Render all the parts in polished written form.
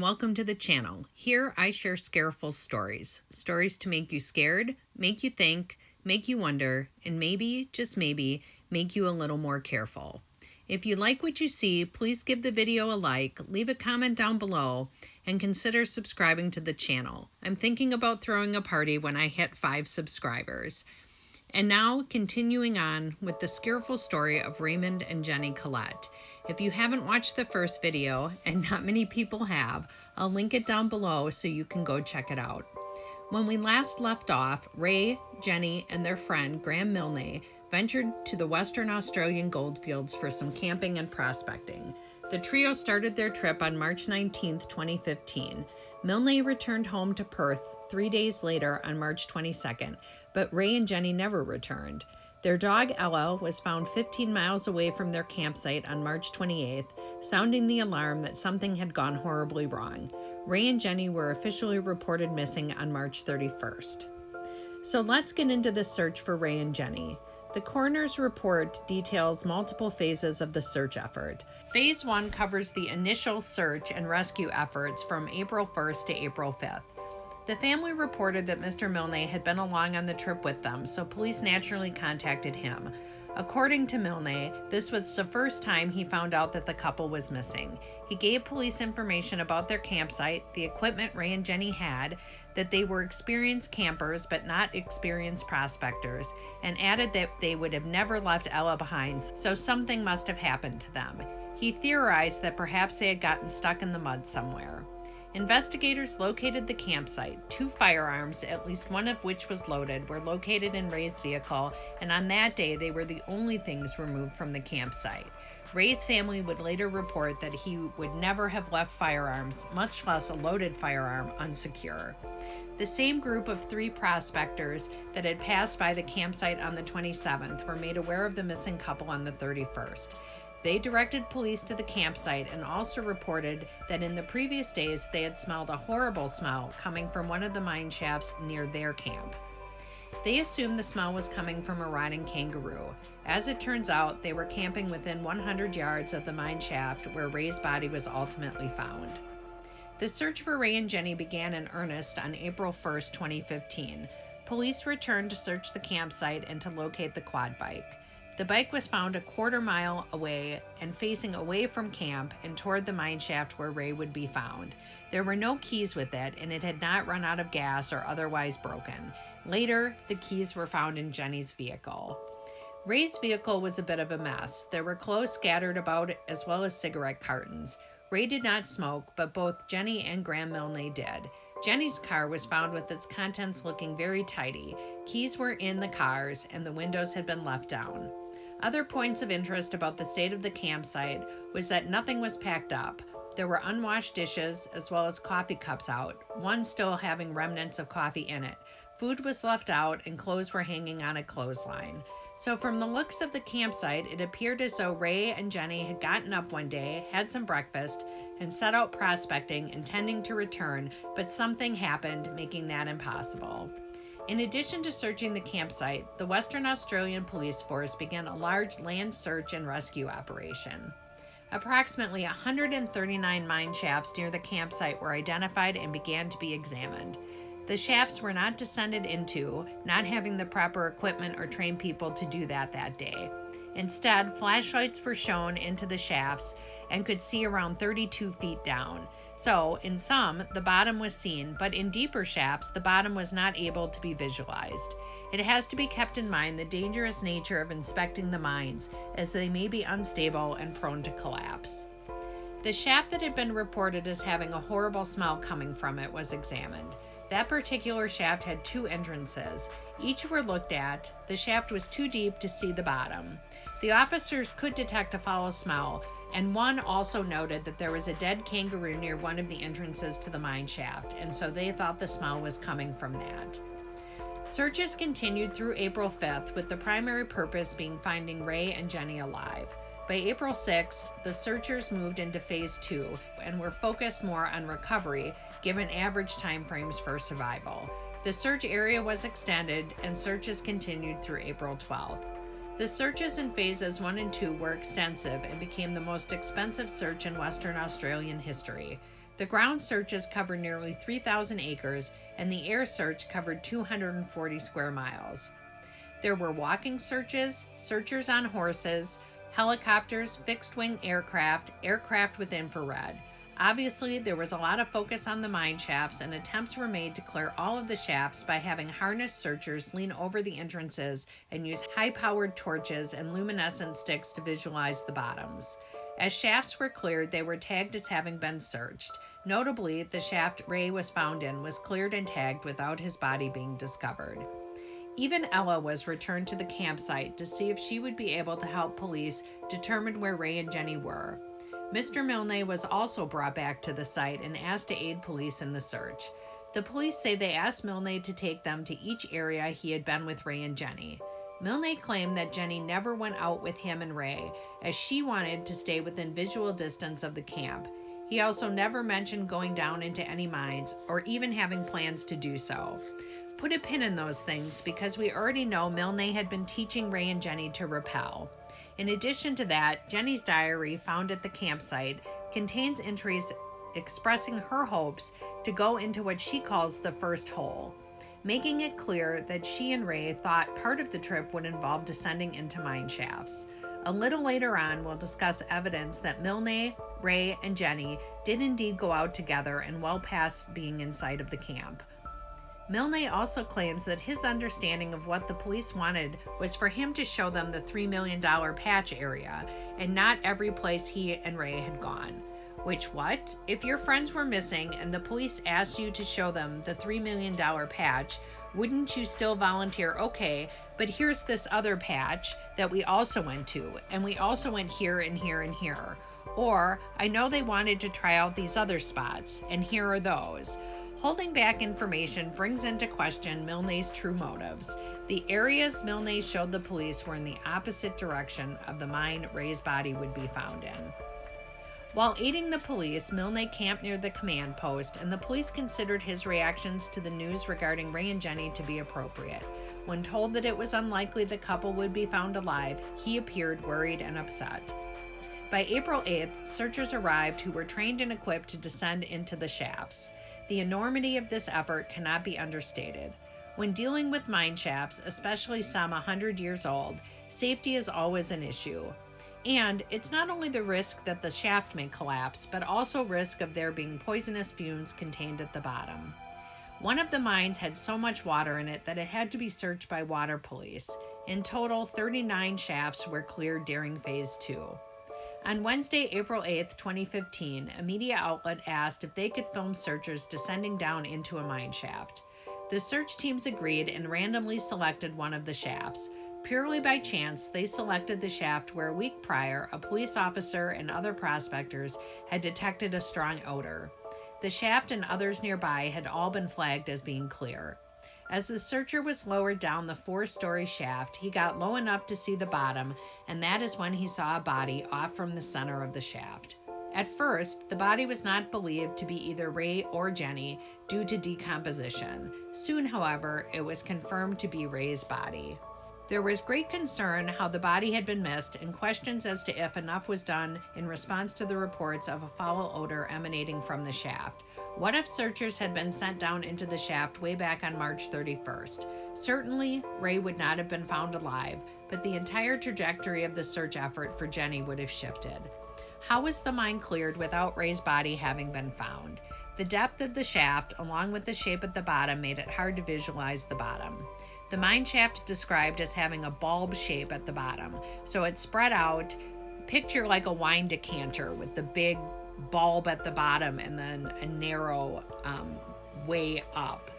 welcome to the channel. Here I share Scareful stories. Stories to make you scared, make you think, make you wonder, and maybe, just maybe, make you a little more careful. If you like what you see, please give the video a like, leave a comment down below, and consider subscribing to the channel. I'm thinking about throwing a party when I hit 5 subscribers. And now, continuing on with the Scareful story of Raymond and Jennie Kehlet. If you haven't watched the first video, and not many people have, I'll link it down below so you can go check it out. When we last left off, Ray, Jennie, and their friend Graham Milne ventured to the Western Australian goldfields for some camping and prospecting. The trio started their trip on March 19, 2015. Milne returned home to Perth 3 days later on March 22nd, but Ray and Jennie never returned. Their dog Ella was found 15 miles away from their campsite on March 28th, sounding the alarm that something had gone horribly wrong. Ray and Jennie were officially reported missing on March 31st. So let's get into the search for Ray and Jennie. The coroner's report details multiple phases of the search effort. Phase 1 covers the initial search and rescue efforts from April 1st to April 5th. The family reported that Mr. Milne had been along on the trip with them, so police naturally contacted him. According to Milne, this was the first time he found out that the couple was missing. He gave police information about their campsite, the equipment Ray and Jennie had, that they were experienced campers but not experienced prospectors, and added that they would have never left Ella behind, so something must have happened to them. He theorized that perhaps they had gotten stuck in the mud somewhere. Investigators located the campsite. 2 firearms, at least one of which was loaded, were located in Ray's vehicle, and on that day they were the only things removed from the campsite. Ray's family would later report that he would never have left firearms, much less a loaded firearm, unsecure. The same group of 3 prospectors that had passed by the campsite on the 27th were made aware of the missing couple on the 31st. They directed police to the campsite and also reported that in the previous days they had smelled a horrible smell coming from one of the mine shafts near their camp. They assumed the smell was coming from a rotting kangaroo. As it turns out, they were camping within 100 yards of the mine shaft where Ray's body was ultimately found. The search for Ray and Jennie began in earnest on April 1st, 2015. Police returned to search the campsite and to locate the quad bike. The bike was found a quarter mile away and facing away from camp and toward the mine shaft where Ray would be found. There were no keys with it, and it had not run out of gas or otherwise broken. Later, the keys were found in Jennie's vehicle. Ray's vehicle was a bit of a mess. There were clothes scattered about as well as cigarette cartons. Ray did not smoke, but both Jennie and Graham Milne did. Jennie's car was found with its contents looking very tidy. Keys were in the cars, and the windows had been left down. Other points of interest about the state of the campsite was that nothing was packed up. There were unwashed dishes as well as coffee cups out, one still having remnants of coffee in it. Food was left out and clothes were hanging on a clothesline. So from the looks of the campsite, it appeared as though Ray and Jennie had gotten up one day, had some breakfast, and set out prospecting, intending to return, but something happened, making that impossible. In addition to searching the campsite, the Western Australian Police Force began a large land search and rescue operation. Approximately 139 mine shafts near the campsite were identified and began to be examined. The shafts were not descended into, not having the proper equipment or trained people to do that day. Instead, flashlights were shown into the shafts and could see around 32 feet down. So, in some, the bottom was seen, but in deeper shafts, the bottom was not able to be visualized. It has to be kept in mind the dangerous nature of inspecting the mines, as they may be unstable and prone to collapse. The shaft that had been reported as having a horrible smell coming from it was examined. That particular shaft had 2 entrances. Each were looked at. The shaft was too deep to see the bottom. The officers could detect a foul smell, and one also noted that there was a dead kangaroo near one of the entrances to the mine shaft, and so they thought the smell was coming from that. Searches continued through April 5th, with the primary purpose being finding Ray and Jennie alive. By April 6th, the searchers moved into Phase 2 and were focused more on recovery, given average timeframes for survival. The search area was extended, and searches continued through April 12th. The searches in phases 1 and 2 were extensive and became the most expensive search in Western Australian history. The ground searches covered nearly 3,000 acres, and the air search covered 240 square miles. There were walking searches, searchers on horses, helicopters, fixed-wing aircraft, aircraft with infrared. Obviously, there was a lot of focus on the mine shafts, and attempts were made to clear all of the shafts by having harnessed searchers lean over the entrances and use high-powered torches and luminescent sticks to visualize the bottoms. As shafts were cleared, they were tagged as having been searched. Notably, the shaft Ray was found in was cleared and tagged without his body being discovered. Even Ella was returned to the campsite to see if she would be able to help police determine where Ray and Jennie were. Mr. Milne was also brought back to the site and asked to aid police in the search. The police say they asked Milne to take them to each area he had been with Ray and Jennie. Milne claimed that Jennie never went out with him and Ray, as she wanted to stay within visual distance of the camp. He also never mentioned going down into any mines or even having plans to do so. Put a pin in those things because we already know Milne had been teaching Ray and Jennie to rappel. In addition to that, Jennie's diary found at the campsite contains entries expressing her hopes to go into what she calls the first hole, making it clear that she and Ray thought part of the trip would involve descending into mine shafts. A little later on, we'll discuss evidence that Milne, Ray, and Jennie did indeed go out together and well past being inside of the camp. Milne also claims that his understanding of what the police wanted was for him to show them the $3 million patch area and not every place he and Ray had gone. Which what? If your friends were missing and the police asked you to show them the $3 million patch, wouldn't you still volunteer, okay, but here's this other patch that we also went to, and we also went here and here and here. Or, I know they wanted to try out these other spots, and here are those. Holding back information brings into question Milne's true motives. The areas Milne showed the police were in the opposite direction of the mine Ray's body would be found in. While aiding the police, Milne camped near the command post, and the police considered his reactions to the news regarding Ray and Jennie to be appropriate. When told that it was unlikely the couple would be found alive, he appeared worried and upset. By April 8th, searchers arrived who were trained and equipped to descend into the shafts. The enormity of this effort cannot be understated. When dealing with mine shafts, especially some 100 years old, safety is always an issue. And it's not only the risk that the shaft may collapse, but also risk of there being poisonous fumes contained at the bottom. One of the mines had so much water in it that it had to be searched by water police. In total, 39 shafts were cleared during Phase 2. On Wednesday, April 8, 2015, a media outlet asked if they could film searchers descending down into a mine shaft. The search teams agreed and randomly selected one of the shafts. Purely by chance, they selected the shaft where a week prior, a police officer and other prospectors had detected a strong odor. The shaft and others nearby had all been flagged as being clear. As the searcher was lowered down the 4-story shaft, he got low enough to see the bottom, and that is when he saw a body off from the center of the shaft. At first, the body was not believed to be either Ray or Jennie due to decomposition. Soon, however, it was confirmed to be Ray's body. There was great concern how the body had been missed and questions as to if enough was done in response to the reports of a foul odor emanating from the shaft. What if searchers had been sent down into the shaft way back on March 31st? Certainly, Ray would not have been found alive, but the entire trajectory of the search effort for Jennie would have shifted. How was the mine cleared without Ray's body having been found? The depth of the shaft, along with the shape at the bottom, made it hard to visualize the bottom. The mine shaft is described as having a bulb shape at the bottom, so it spread out. Picture like a wine decanter with the big bulb at the bottom and then a narrow way up.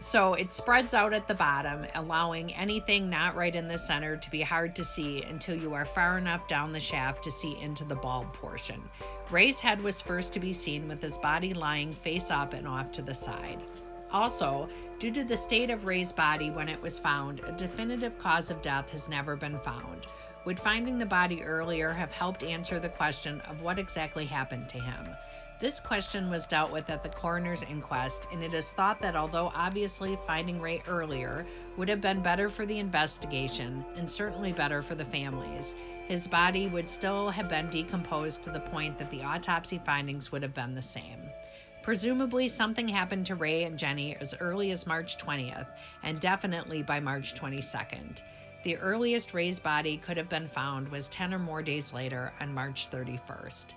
So it spreads out at the bottom, allowing anything not right in the center to be hard to see until you are far enough down the shaft to see into the bulb portion. Ray's head was first to be seen with his body lying face up and off to the side. Also, due to the state of Ray's body when it was found, a definitive cause of death has never been found. Would finding the body earlier have helped answer the question of what exactly happened to him? This question was dealt with at the coroner's inquest, and it is thought that although obviously finding Ray earlier would have been better for the investigation and certainly better for the families, his body would still have been decomposed to the point that the autopsy findings would have been the same. Presumably, something happened to Ray and Jennie as early as March 20th, and definitely by March 22nd. The earliest Ray's body could have been found was 10 or more days later on March 31st.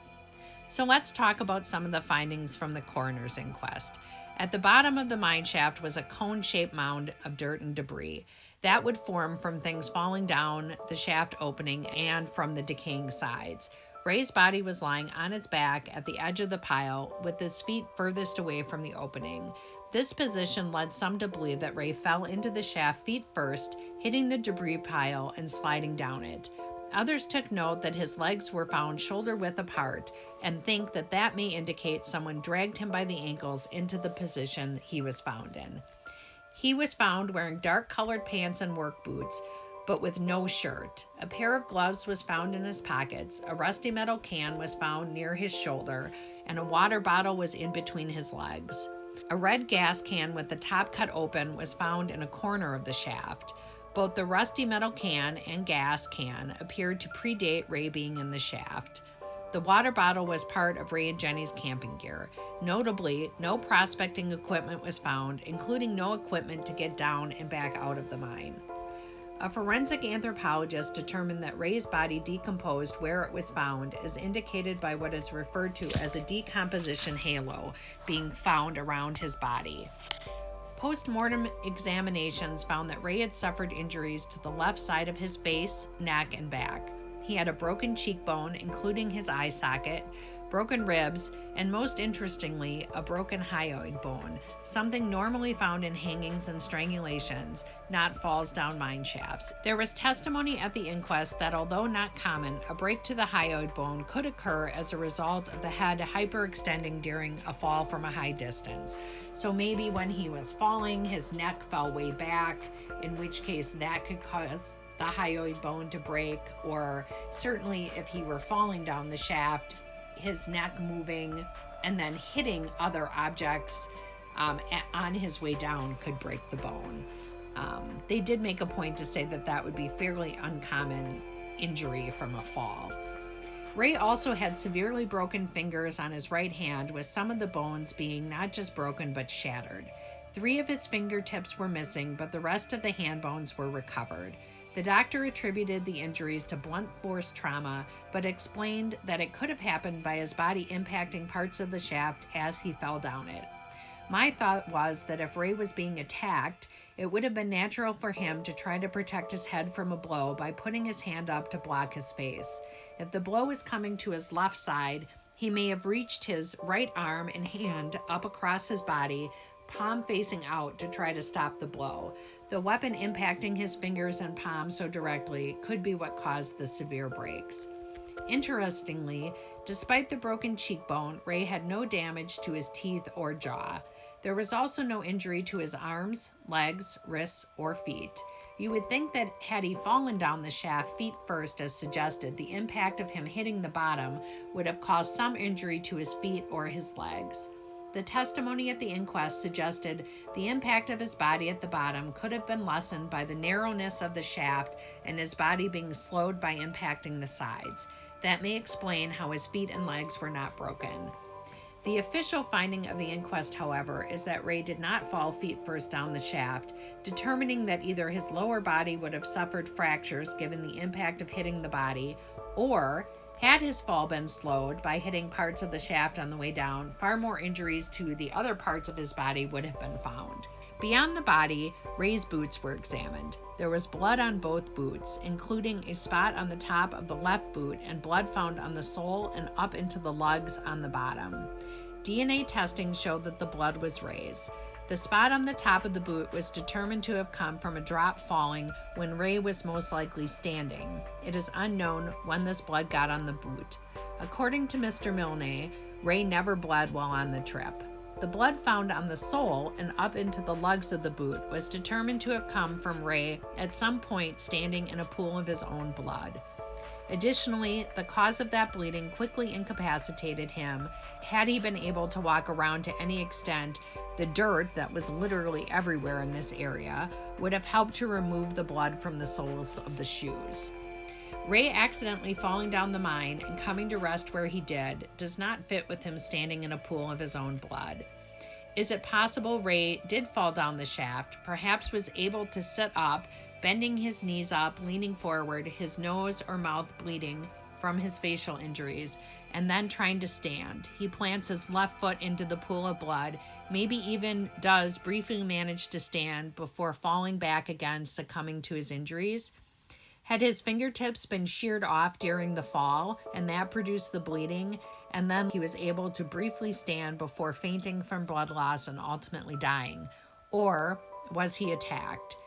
So let's talk about some of the findings from the coroner's inquest. At the bottom of the mine shaft was a cone-shaped mound of dirt and debris. That would form from things falling down the shaft opening and from the decaying sides. Ray's body was lying on its back at the edge of the pile with his feet furthest away from the opening. This position led some to believe that Ray fell into the shaft feet first, hitting the debris pile and sliding down it. Others took note that his legs were found shoulder-width apart and think that that may indicate someone dragged him by the ankles into the position he was found in. He was found wearing dark-colored pants and work boots, but with no shirt. A pair of gloves was found in his pockets, a rusty metal can was found near his shoulder, and a water bottle was in between his legs. A red gas can with the top cut open was found in a corner of the shaft. Both the rusty metal can and gas can appeared to predate Ray being in the shaft. The water bottle was part of Ray and Jennie's camping gear. Notably, no prospecting equipment was found, including no equipment to get down and back out of the mine. A forensic anthropologist determined that Ray's body decomposed where it was found, as indicated by what is referred to as a decomposition halo being found around his body. Post-mortem examinations found that Ray had suffered injuries to the left side of his face, neck, and back. He had a broken cheekbone, including his eye socket, broken ribs, and most interestingly, a broken hyoid bone, something normally found in hangings and strangulations, not falls down mine shafts. There was testimony at the inquest that although not common, a break to the hyoid bone could occur as a result of the head hyperextending during a fall from a high distance. So maybe when he was falling, his neck fell way back, in which case that could cause the hyoid bone to break, or certainly if he were falling down the shaft, his neck moving and then hitting other objects on his way down could break the bone. They did make a point to say that that would be fairly uncommon injury from a fall. Ray also had severely broken fingers on his right hand, with some of the bones being not just broken but shattered. 3 of his fingertips were missing, but the rest of the hand bones were recovered. The doctor attributed the injuries to blunt force trauma, but explained that it could have happened by his body impacting parts of the shaft as he fell down it. My thought was that if Ray was being attacked, it would have been natural for him to try to protect his head from a blow by putting his hand up to block his face. If the blow was coming to his left side, he may have reached his right arm and hand up across his body, palm facing out, to try to stop the blow. The weapon impacting his fingers and palm so directly could be what caused the severe breaks. Interestingly, despite the broken cheekbone, Ray had no damage to his teeth or jaw. There was also no injury to his arms, legs, wrists, or feet. You would think that had he fallen down the shaft feet first as suggested, the impact of him hitting the bottom would have caused some injury to his feet or his legs. The testimony at the inquest suggested the impact of his body at the bottom could have been lessened by the narrowness of the shaft and his body being slowed by impacting the sides. That may explain how his feet and legs were not broken. The official finding of the inquest, however, is that Ray did not fall feet first down the shaft, determining that either his lower body would have suffered fractures given the impact of hitting the body, or had his fall been slowed by hitting parts of the shaft on the way down, far more injuries to the other parts of his body would have been found. Beyond the body, Ray's boots were examined. There was blood on both boots, including a spot on the top of the left boot and blood found on the sole and up into the lugs on the bottom. DNA testing showed that the blood was Ray's. The spot on the top of the boot was determined to have come from a drop falling when Ray was most likely standing. It is unknown when this blood got on the boot. According to Mr. Milne, Ray never bled while on the trip. The blood found on the sole and up into the lugs of the boot was determined to have come from Ray at some point standing in a pool of his own blood. Additionally, the cause of that bleeding quickly incapacitated him. Had he been able to walk around to any extent, the dirt that was literally everywhere in this area would have helped to remove the blood from the soles of the shoes. Ray accidentally falling down the mine and coming to rest where he did does not fit with him standing in a pool of his own blood. Is it possible Ray did fall down the shaft, perhaps was able to sit up, bending his knees up, leaning forward, his nose or mouth bleeding from his facial injuries, and then trying to stand? He plants his left foot into the pool of blood, maybe even does briefly manage to stand before falling back again, succumbing to his injuries. Had his fingertips been sheared off during the fall and that produced the bleeding, and then he was able to briefly stand before fainting from blood loss and ultimately dying? Or was he attacked?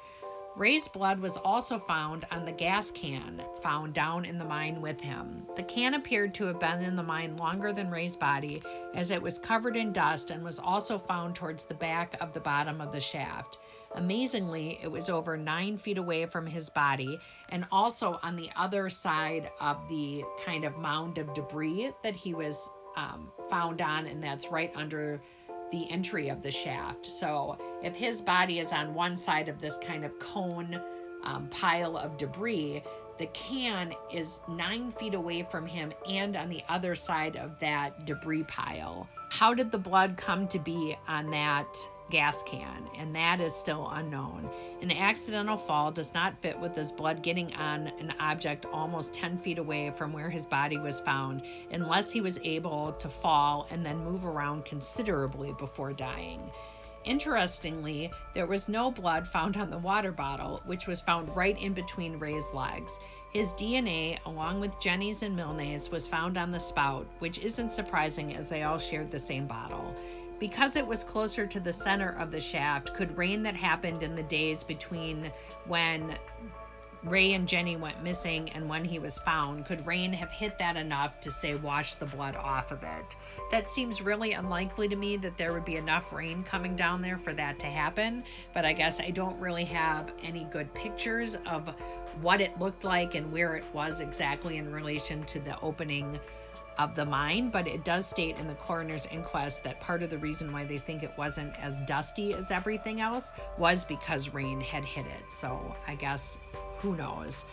Ray's blood was also found on the gas can found down in the mine with him. The can appeared to have been in the mine longer than Ray's body, as it was covered in dust and was also found towards the back of the bottom of the shaft. Amazingly, it was over 9 feet away from his body and also on the other side of the kind of mound of debris that he was found on, and that's right under the entry of the shaft. So if his body is on one side of this kind of cone pile of debris, the can is 9 feet away from him and on the other side of that debris pile. How did the blood come to be on that gas can? And that is still unknown. An accidental fall does not fit with his blood getting on an object almost 10 feet away from where his body was found, unless he was able to fall and then move around considerably before dying. Interestingly, there was no blood found on the water bottle, which was found right in between Ray's legs. His DNA, along with Jennie's and Milne's, was found on the spout, which isn't surprising as they all shared the same bottle. Because it was closer to the center of the shaft, could rain that happened in the days between when Ray and Jennie went missing and when he was found, could rain have hit that enough to, say, wash the blood off of it? That seems really unlikely to me that there would be enough rain coming down there for that to happen, but I guess I don't really have any good pictures of what it looked like and where it was exactly in relation to the opening of the mine, but it does state in the coroner's inquest that part of the reason why they think it wasn't as dusty as everything else was because rain had hit it. So I guess, who knows?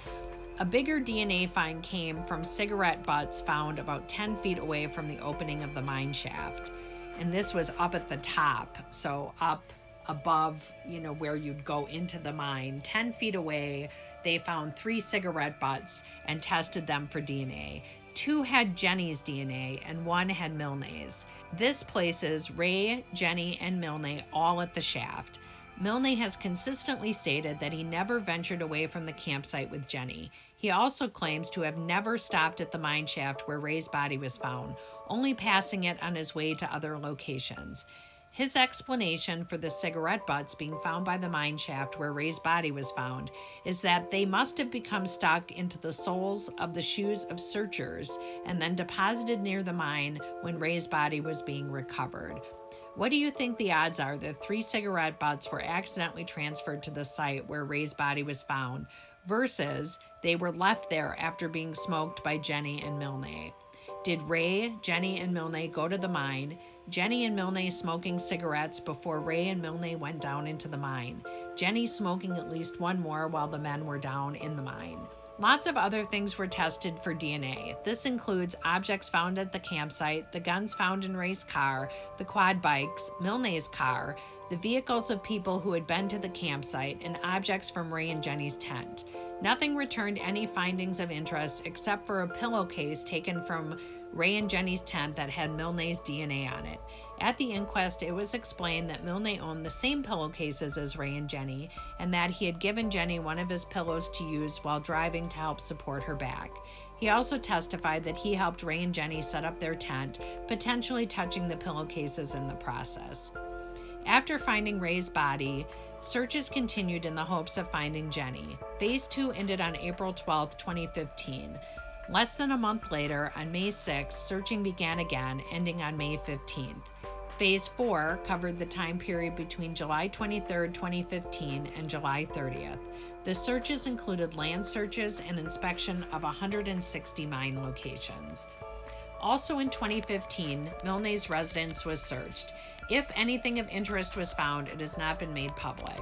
A bigger DNA find came from cigarette butts found about 10 feet away from the opening of the mine shaft. And this was up at the top, so up above, where you'd go into the mine. 10 feet away, they found 3 cigarette butts and tested them for DNA. 2 had Jennie's DNA and 1 had Milne's. This places Ray, Jennie, and Milne all at the shaft. Milne has consistently stated that he never ventured away from the campsite with Jennie. He also claims to have never stopped at the mine shaft where Ray's body was found, only passing it on his way to other locations. His explanation for the cigarette butts being found by the mine shaft where Ray's body was found is that they must have become stuck into the soles of the shoes of searchers and then deposited near the mine when Ray's body was being recovered. What do you think the odds are that 3 cigarette butts were accidentally transferred to the site where Ray's body was found versus they were left there after being smoked by Jennie and Milne? Did Ray, Jennie, and Milne go to the mine? Jennie and Milne smoking cigarettes before Ray and Milne went down into the mine. Jennie smoking at least 1 more while the men were down in the mine. Lots of other things were tested for DNA. This includes objects found at the campsite, the guns found in Ray's car, the quad bikes, Milne's car, the vehicles of people who had been to the campsite, and objects from Ray and Jennie's tent. Nothing returned any findings of interest except for a pillowcase taken from Ray and Jennie's tent that had Milne's DNA on it. At the inquest, it was explained that Milne owned the same pillowcases as Ray and Jennie, and that he had given Jennie one of his pillows to use while driving to help support her back. He also testified that he helped Ray and Jennie set up their tent, potentially touching the pillowcases in the process. After finding Ray's body, searches continued in the hopes of finding Jennie. Phase 2 ended on April 12, 2015. Less than a month later, on May 6th, searching began again, ending on May 15th. Phase 4 covered the time period between July 23, 2015 and July 30th. The searches included land searches and inspection of 160 mine locations. Also in 2015, Milne's residence was searched. If anything of interest was found, it has not been made public.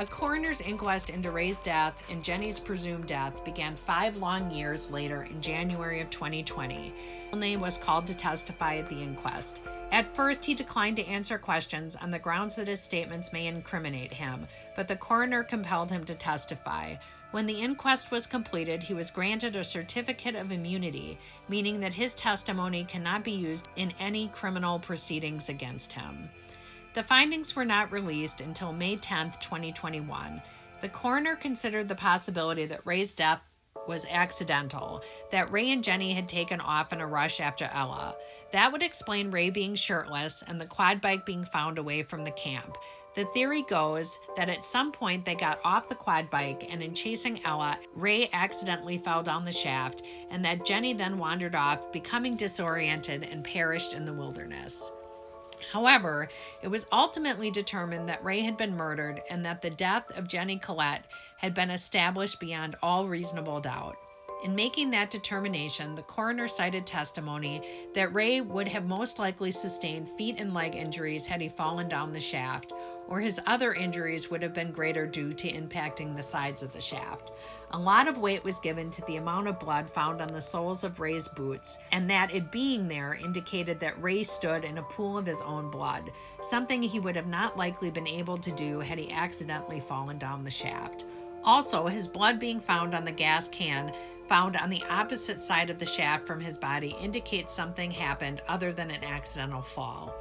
A coroner's inquest into Ray's death and Jennie's presumed death began 5 long years later in January of 2020. Milne was called to testify at the inquest. At first, he declined to answer questions on the grounds that his statements may incriminate him, but the coroner compelled him to testify. When the inquest was completed, he was granted a certificate of immunity, meaning that his testimony cannot be used in any criminal proceedings against him. The findings were not released until May 10, 2021. The coroner considered the possibility that Ray's death was accidental, that Ray and Jennie had taken off in a rush after Ella. That would explain Ray being shirtless and the quad bike being found away from the camp. The theory goes that at some point they got off the quad bike and in chasing Ella, Ray accidentally fell down the shaft and that Jennie then wandered off, becoming disoriented and perished in the wilderness. However, it was ultimately determined that Ray had been murdered and that the death of Jennie Kehlet had been established beyond all reasonable doubt. In making that determination, the coroner cited testimony that Ray would have most likely sustained feet and leg injuries had he fallen down the shaft, or his other injuries would have been greater due to impacting the sides of the shaft. A lot of weight was given to the amount of blood found on the soles of Ray's boots, and that it being there indicated that Ray stood in a pool of his own blood, something he would have not likely been able to do had he accidentally fallen down the shaft. Also, his blood being found on the gas can found on the opposite side of the shaft from his body indicates something happened other than an accidental fall.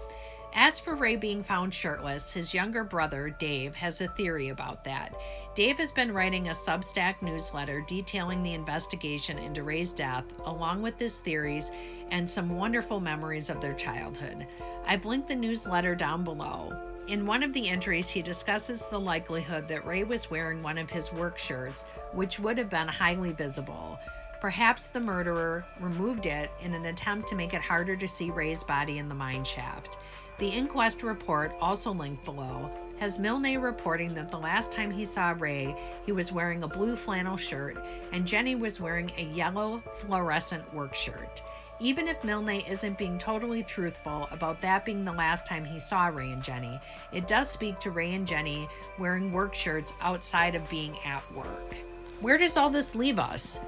As for Ray being found shirtless, his younger brother, Dave, has a theory about that. Dave has been writing a Substack newsletter detailing the investigation into Ray's death, along with his theories and some wonderful memories of their childhood. I've linked the newsletter down below. In one of the entries, he discusses the likelihood that Ray was wearing one of his work shirts, which would have been highly visible. Perhaps the murderer removed it in an attempt to make it harder to see Ray's body in the mine shaft. The inquest report, also linked below, has Milne reporting that the last time he saw Ray, he was wearing a blue flannel shirt, and Jennie was wearing a yellow fluorescent work shirt. Even if Milne isn't being totally truthful about that being the last time he saw Ray and Jennie, it does speak to Ray and Jennie wearing work shirts outside of being at work. Where does all this leave us?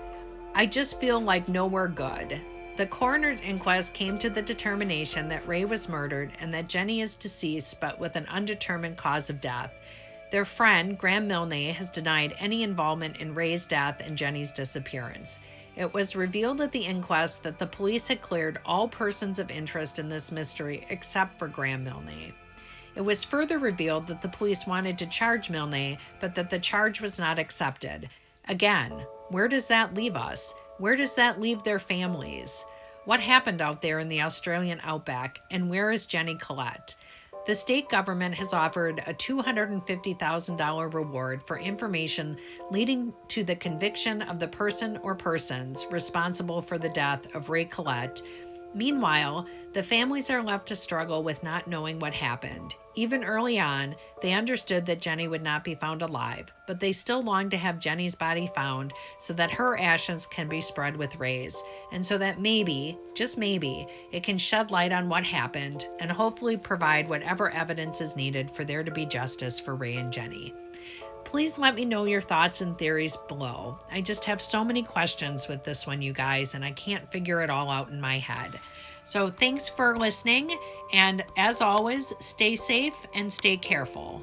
I just feel like nowhere good. The coroner's inquest came to the determination that Ray was murdered and that Jennie is deceased but with an undetermined cause of death. Their friend, Graham Milne, has denied any involvement in Ray's death and Jennie's disappearance. It was revealed at the inquest that the police had cleared all persons of interest in this mystery except for Graham Milne. It was further revealed that the police wanted to charge Milne, but that the charge was not accepted. Again, where does that leave us? Where does that leave their families? What happened out there in the Australian outback, and where is Jennie Kehlet? The state government has offered a $250,000 reward for information leading to the conviction of the person or persons responsible for the death of Ray Kehlet. Meanwhile, the families are left to struggle with not knowing what happened. Even early on, they understood that Jennie would not be found alive, but they still long to have Jennie's body found so that her ashes can be spread with Ray's, and so that maybe, just maybe, it can shed light on what happened and hopefully provide whatever evidence is needed for there to be justice for Ray and Jennie. Please let me know your thoughts and theories below. I just have so many questions with this one, you guys, and I can't figure it all out in my head. So thanks for listening, and as always, stay safe and stay careful.